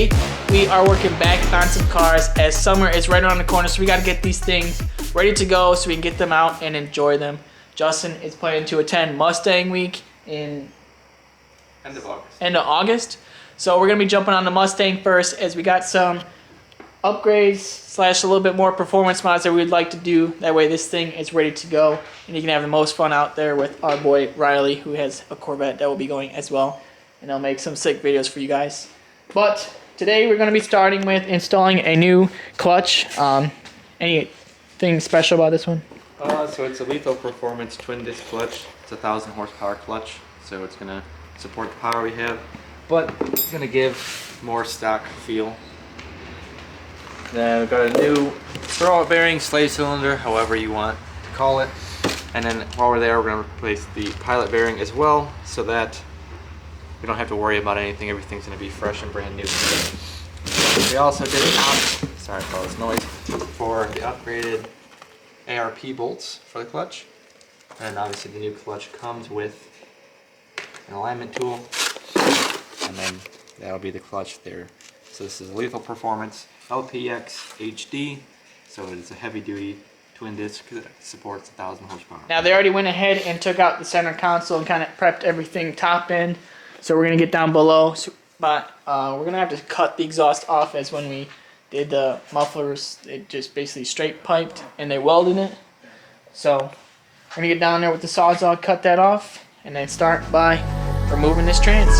today we are working back on some cars as summer is right around the corner, so we got to get these things ready to go so we can get them out and enjoy them. Justin is planning to attend Mustang week in end of August. So we're going to be jumping on the Mustang first, as we got some upgrades / a little bit more performance mods that we'd like to do. That way this thing is ready to go and you can have the most fun out there with our boy Riley, who has a Corvette that will be going as well, and I'll make some sick videos for you guys. But today we're going to be starting with installing a new clutch. Anything special about this one? So it's a lethal performance twin disc clutch. It's a 1,000 horsepower clutch, so it's gonna support the power we have, but it's gonna give more stock feel. Then we've got a new throwout bearing, slave cylinder, however you want to call it. And then while we're there, we're gonna replace the pilot bearing as well, so that we don't have to worry about anything. Everything's gonna be fresh and brand new. We also did sorry for all this noise, for the upgraded ARP bolts for the clutch. And obviously the new clutch comes with an alignment tool, and then that'll be the clutch there. So this is a lethal performance LPX HD, so it is a heavy duty twin disc that supports 1,000 horsepower. Now they already went ahead and took out the center console and kind of prepped everything top end. So we're going to get down below, but we're going to have to cut the exhaust off, as when we did the mufflers, it just basically straight piped and they welded it. So we're going to get down there with the Sawzall, cut that off, and then start by removing this trans.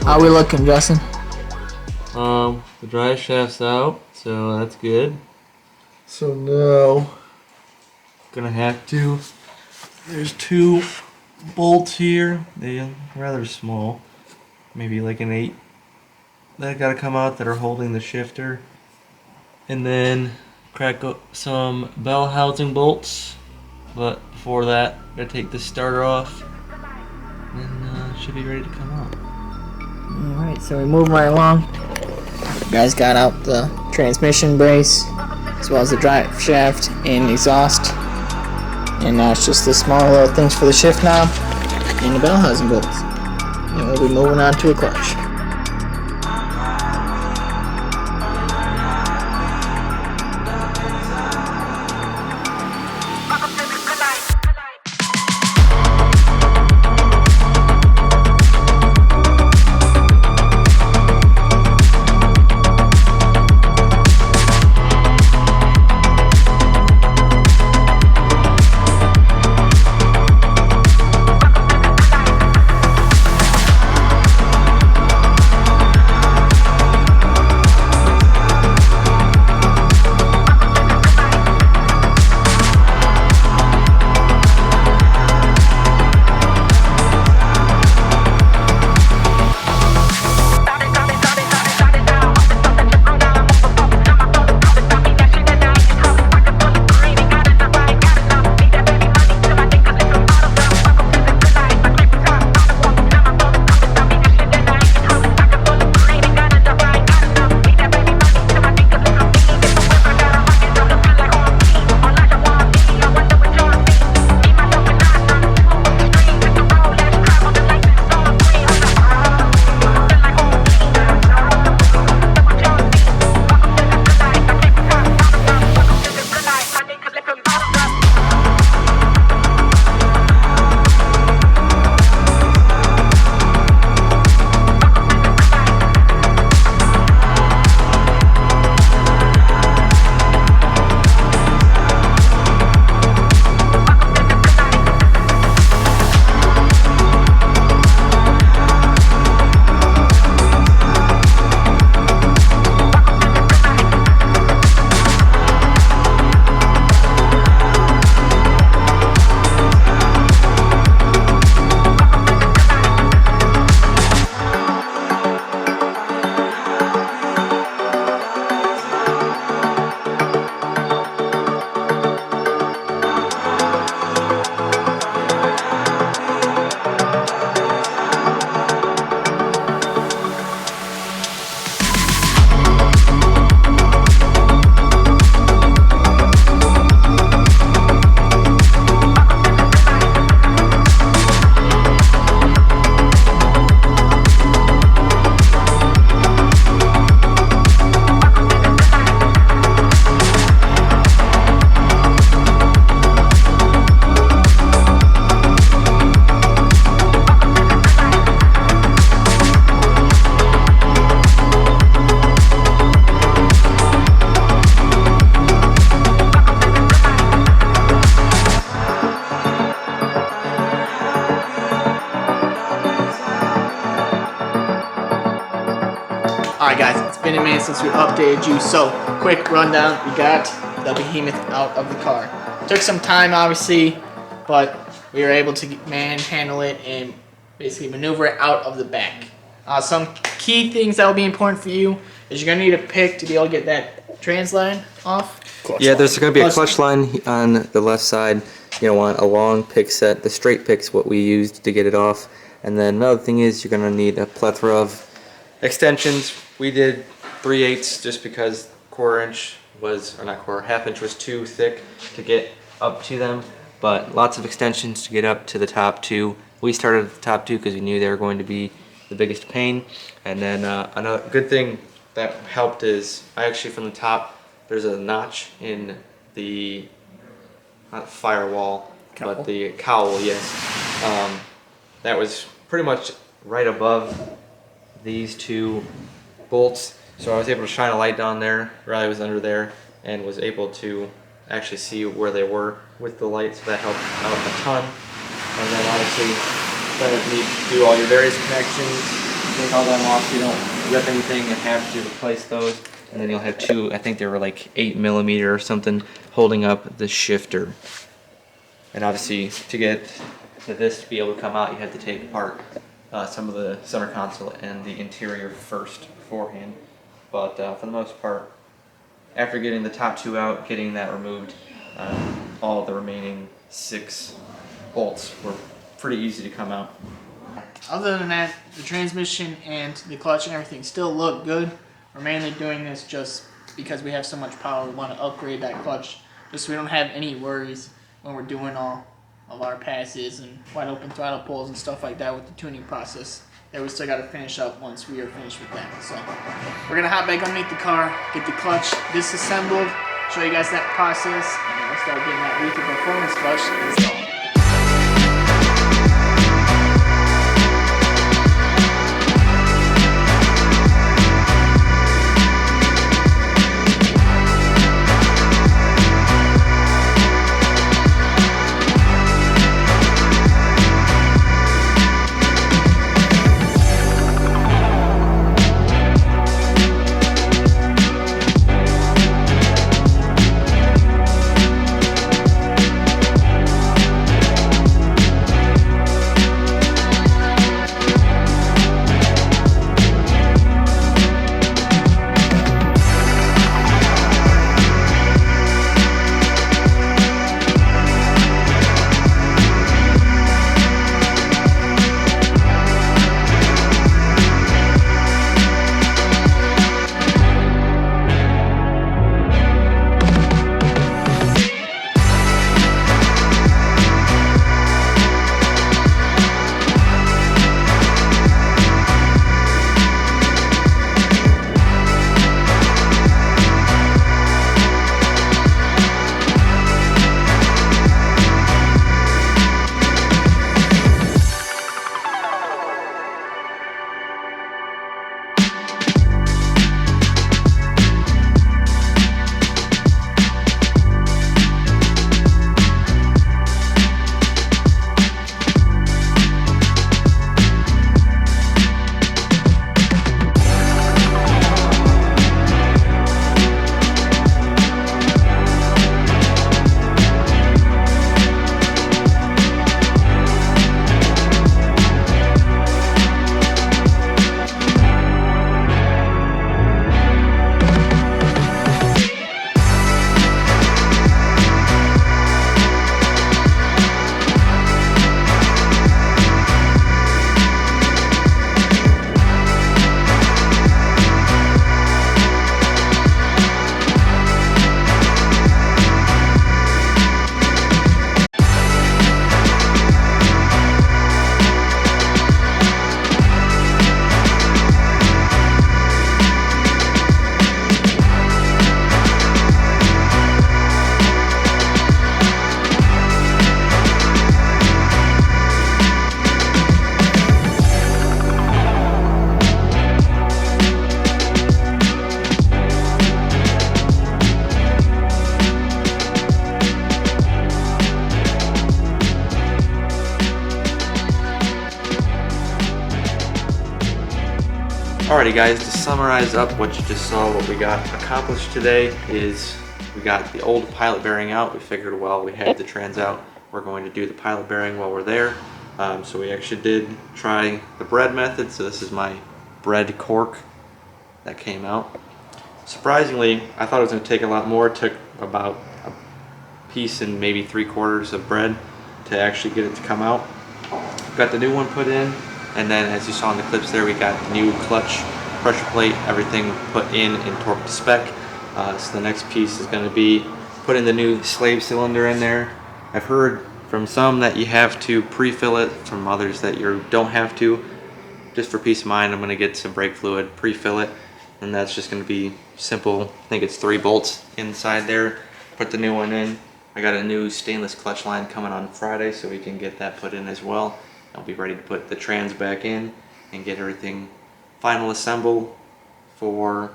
How we looking, Justin? The drive shaft's out, so that's good. So now, gonna have to, there's 2 bolts here. They're rather small, maybe like an 8. That gotta come out, that are holding the shifter. And then crack up some bell housing bolts. But before that, gotta take this starter off, and it should be ready to come out. Alright, so we move right along. You guys got out the transmission brace, as well as the drive shaft and the exhaust. And now it's just the smaller little things for the shift knob and the bell housing bolts. And we'll be moving on to a clutch. been a minute since we updated you, so quick rundown. We got the behemoth out of the car. Took some time, obviously, but we were able to manhandle it and basically maneuver it out of the back. Some key things that will be important for you is you're going to need a pick to be able to get that trans line off. Yeah, there's going to be a clutch line on the left side. You're going to want a long pick set. The straight pick's what we used to get it off. And then another thing is you're going to need a plethora of extensions. We did 3/8 just because half inch was too thick to get up to them. But lots of extensions to get up to the top two. We started at the top two because we knew they were going to be the biggest pain. And then another good thing that helped is I actually from the top, there's a notch in the not firewall, Cowl. but the cowl, yes. That was pretty much right above these two bolts. So I was able to shine a light down there. Riley was under there and was able to actually see where they were with the light, so that helped out a ton. And then obviously then you need to do all your various connections, take all them off so you don't rip anything and have to replace those. And then you'll have two, I think they were like 8mm or something, holding up the shifter. And obviously to get this to be able to come out, you have to take apart some of the center console and the interior first beforehand. But for the most part, after getting the top two out, getting that removed, all the remaining 6 bolts were pretty easy to come out. Other than that, the transmission and the clutch and everything still look good. We're mainly doing this just because we have so much power. We want to upgrade that clutch just so we don't have any worries when we're doing all of our passes and wide open throttle pulls and stuff like that with the tuning process that we still got to finish up once we are finished with that. So we're going to hop back underneath the car, get the clutch disassembled, show you guys that process, and then we'll start getting that Lethal Performance clutch installed. Alrighty guys, to summarize up what you just saw, what we got accomplished today is we got the old pilot bearing out. We figured while we had the trans out, we're going to do the pilot bearing while we're there. So we actually did try the bread method. So this is my bread cork that came out. Surprisingly, I thought it was going to take a lot more. It took about a piece and maybe 3/4 of bread to actually get it to come out. Got the new one put in, and then as you saw in the clips there, we got the new clutch, pressure plate, everything put in and torque to spec. So the next piece is going to be putting the new slave cylinder in there. I've heard from some that you have to pre-fill it, from others that you don't have to. Just for peace of mind, I'm going to get some brake fluid, pre-fill it, and that's just going to be simple. I think it's 3 bolts inside there. Put the new one in. I got a new stainless clutch line coming on Friday, so we can get that put in as well. I'll be ready to put the trans back in and get everything final assembled for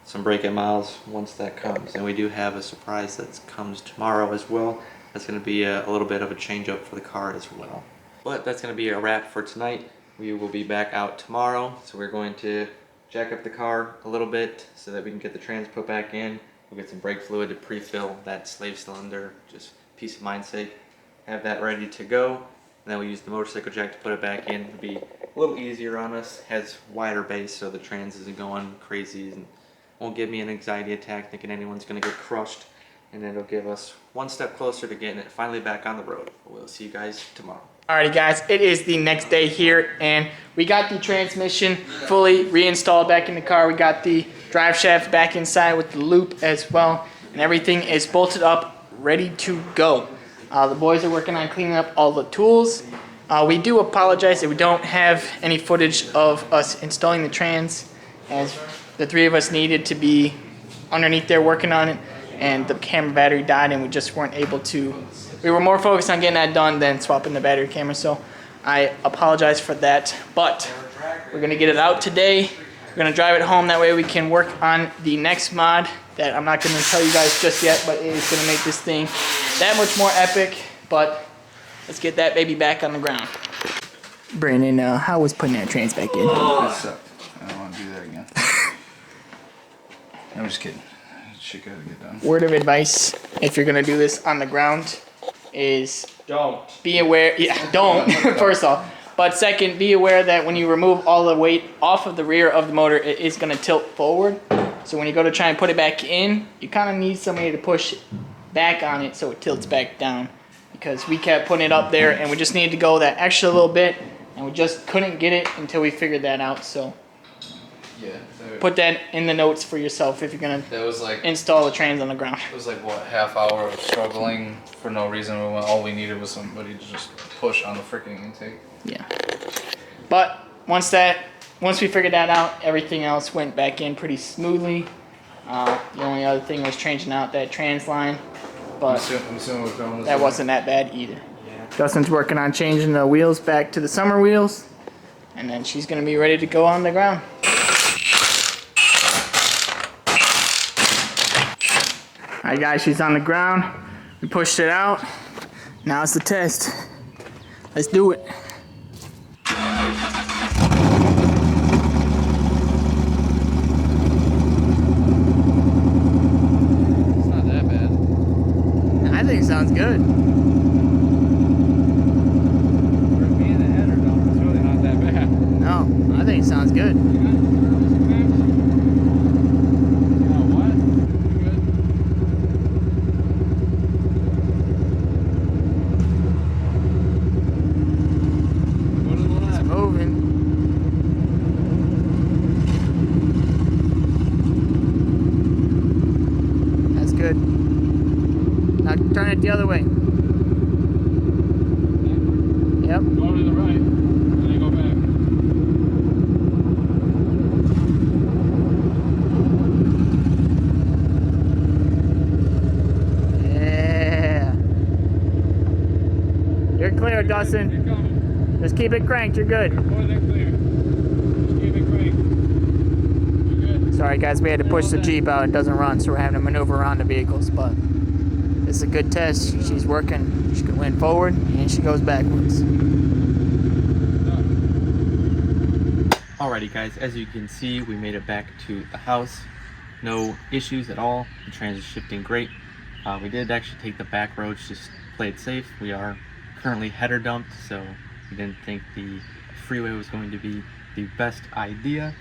some break-in miles once that comes. And we do have a surprise that comes tomorrow as well. That's going to be a little bit of a change up for the car as well. But that's going to be a wrap for tonight. We will be back out tomorrow, so we're going to jack up the car a little bit so that we can get the trans put back in. We'll get some brake fluid to pre-fill that slave cylinder, just peace of mind's sake. Have that ready to go, and then we'll use the motorcycle jack to put it back in. It'll be a little easier on us. Has wider base, so the trans isn't going crazy and won't give me an anxiety attack thinking anyone's going to get crushed. And it'll give us one step closer to getting it finally back on the road. We'll see you guys tomorrow. Alrighty guys, it is the next day here, and we got the transmission fully reinstalled back in the car. We got the drive shaft back inside with the loop as well, and everything is bolted up, ready to go. The boys are working on cleaning up all the tools. We do apologize that we don't have any footage of us installing the trans, as the 3 of us needed to be underneath there working on it, and the camera battery died and we just weren't able to. We were more focused on getting that done than swapping the battery camera, so I apologize for that. But we're gonna get it out today. We're gonna drive it home, that way we can work on the next mod that I'm not gonna tell you guys just yet, but it is gonna make this thing that much more epic. But let's get that baby back on the ground. Brandon, how was putting that trans back in? That sucked. I don't want to do that again. I'm just kidding. Shit gotta get done. Word of advice, if you're gonna do this on the ground, is Don't. be aware. Yeah, don't. First off, but second, be aware that when you remove all the weight off of the rear of the motor, it is gonna tilt forward. So when you go to try and put it back in, you kind of need somebody to push back on it so it tilts back down. Because we kept putting it up there, and we just needed to go that extra little bit, and we just couldn't get it until we figured that out. So Yeah. put that in the notes for yourself if you're gonna That was like install the trans on the ground. it was like what, half hour of struggling for no reason. When all we needed was somebody to just push on the freaking intake. Yeah. But once we figured that out, everything else went back in pretty smoothly. The only other thing was changing out that trans line, but I'm assuming we're going that wasn't that bad either. Dustin's working on changing the wheels back to the summer wheels, and then she's gonna be ready to go on the ground. Alright guys, she's on the ground. We pushed it out. Now it's the test. Let's do it. It's not that bad. I think it sounds good. For me and the header dump, it's really not that bad. No, I think it sounds good. Good. Now turn it the other way. Yep. Go to the right, and then go back. Yeah. You're clear, Dustin. Keep coming. Just keep it cranked. You're good. More than clear. Just keep it cranked. You're good. Sorry, guys. We had to push the Jeep out. It doesn't run, so we're having to maneuver around the vehicles. But this is a good test. She's working. She went forward, and she goes backwards. Alrighty Alrighty guys, as you can see, we made it back to the house. No issues at all. The trans is shifting great. We did actually take the back roads, just play it safe. We are currently header dumped, so we didn't think the freeway was going to be the best idea.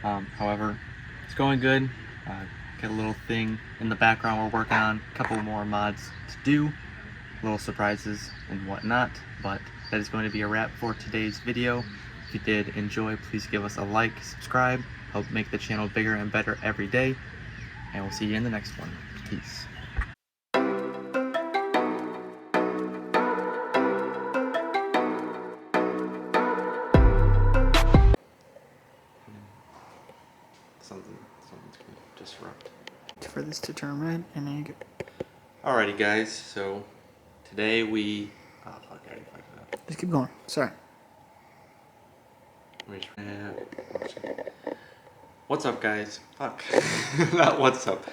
However, it's going good. Got a little thing in the background we're working on, a couple more mods to do, little surprises and whatnot, but that is going to be a wrap for today's video. If you did enjoy, please give us a like, subscribe, help make the channel bigger and better every day, and we'll see you in the next one. Peace. Something's going to disrupt. For this to turn red, and then you get. Alrighty guys, so today we... Oh, fuck, I fucked it up. Just keep going. Sorry. What's up guys? Fuck. Not what's up.